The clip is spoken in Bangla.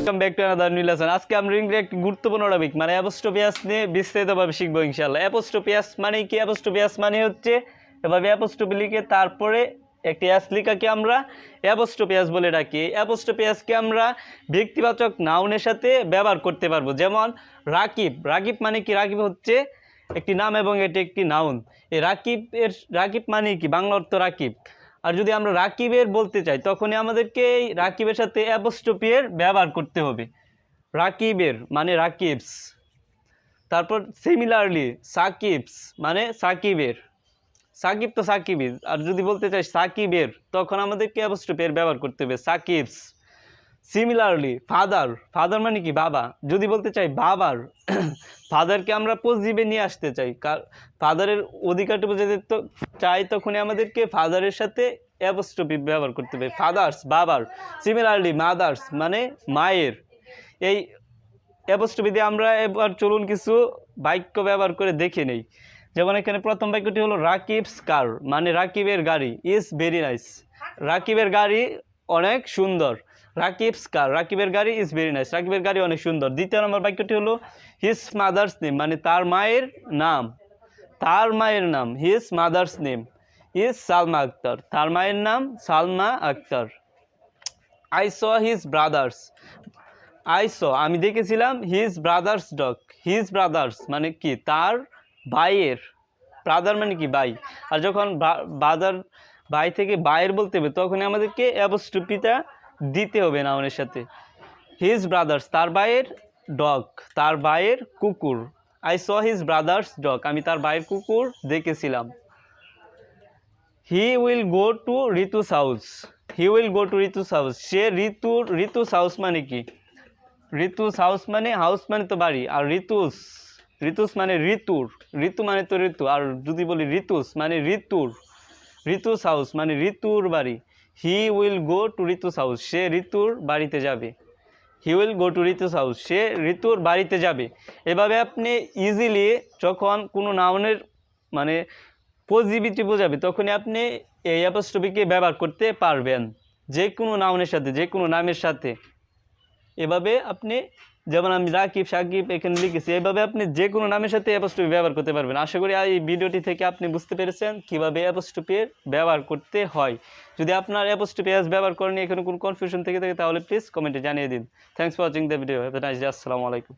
Welcome back to another new lesson. আজকে আমরা ইংরেজি একটি গুরুত্বপূর্ণ টপিক মানে অ্যাপোস্ট্রোফি এস নিয়ে বিস্তারিতভাবে শিখবো ইনশাআল্লাহ। অ্যাপোস্ট্রোফি এস মানে কি? অ্যাপোস্ট্রোফি এস মানে হচ্ছে এভাবে অ্যাপোস্ট্রোফি লিখে তারপরে একটি এস লেখাকে আমরা অ্যাপোস্ট্রোফি এস বলে ডাকি। অ্যাপোস্ট্রোফি এসকে আমরা ব্যক্তিবাচক নাউনের সাথে ব্যবহার করতে পারবো। যেমন রাকিব, রাকিব মানে কি? রাকিব হচ্ছে একটি নাম এবং এটি একটি নাউন। এই রাকিব মানে কি? বাংলা অর্থ রাকিব। আর যদি আমরা রাকিবের বলতে চাই তখনই আমাদেরকে এই রাকিবের সাথে অ্যাপোস্ট্রোফি এর ব্যবহার করতে হবে। রাকিবের মানে রাকিবস। তারপর সিমিলারলি সাকিবস মানে সাকিবের। সাকিব তো সাকিবই, আর যদি বলতে চাই সাকিবের তখন আমাদেরকে অ্যাপোস্ট্রোফি এর ব্যবহার করতে হবে, সাকিবস। সিমিলারলি ফাদার, ফাদার মানে কি? বাবা। যদি বলতে চাই বাবার, ফাদারকে আমরা পজিটিভে নিয়ে আসতে চাই, ফাদারের অধিকারটা বোঝাতে তো চাই, তখনই আমাদেরকে ফাদারের সাথে অ্যাপোস্ট্রোফি ব্যবহার করতে হবে, ফাদার্স বাবার। সিমিলারলি মাদার্স মানে মায়ের। এই অ্যাপোস্ট্রোফি দিয়ে আমরা এবার চলুন কিছু বাক্য ব্যবহার করে দেখে নেই। যেমন এখানে প্রথম বাক্যটি হলো রাকিবস কার মানে রাকিবের গাড়ি ইজ ভেরি নাইস। রাকিবের গাড়ি অনেক সুন্দর। রাকিবস কার রাকিবের গাড়ি ইজ ভেরি নাইস, রাকিবের গাড়ি অনেক সুন্দর। দ্বিতীয় নম্বর বাক্যটি হলো হিজ মাদার্স নেম মানে তার মায়ের নাম, তার মায়ের নাম। His mother's name is Salma Akter, তার মায়ের নাম Salma Akter. I saw his brother's, I saw আমি দেখেছিলাম his brother's dog. His brother's মানে কি? তার ভাইয়ের। ব্রাদার মানে কি? ভাই। আর যখন ব্রাদার ভাই থেকে ভাইয়ের বলতে হবে তখনই আমাদেরকে অ্যাপোস্ট্রোফিটা দিতে হবে নাউনের সাথে। হিজ ব্রাদার্স তার ভাইয়ের ডগ, তার ভাইয়ের কুকুর। I saw his brother's dog আমি তার ভাইয়ের কুকুর দেখেছিলাম। হি will go to Ritu's house, he will go to Ritu's house say ঋতুস house মানে কি? ঋতুস হাউস মানে তো বাড়ি, আর ঋতুস মানে ঋতুর, ঋতু মানে তো ঋতু। আর যদি বলি ঋতুস মানে ঋতুস হাউস মানে ঋতুর বাড়ি। He will go to Ritu's house সে ঋতুর বাড়িতে যাবে। He will go to Ritu's house সে ঋতুর বাড়িতে যাবে। এভাবে আপনি ইজিলি যখন কোনো নাউনের মানে পজিটিভিটি বোঝাবে তখনই আপনি এই অ্যাপোস্ট্রোফিকে ব্যবহার করতে পারবেন যে কোনো নাউনের সাথে, যে কোনো নামের সাথে। এভাবে আপনি, যেমন আমি রাকিব সাকিব এখানে লিখেছি, এভাবে আপনি যে কোনো নামের সাথে অ্যাপোস্ট্রোফি ব্যবহার করতে পারবেন। আশা করি এই ভিডিওটি থেকে আপনি বুঝতে পেরেছেন কীভাবে অ্যাপোস্ট্রোফি ব্যবহার করতে হয়। যদি আপনার অ্যাপোস্ট্রোফি ব্যবহার করেন এখানে কোনো কনফিউশন থেকে থাকে তাহলে প্লিজ কমেন্টে জানিয়ে দিন। Thanks for watching the video. Have a nice day. আসসালামু আলাইকুম।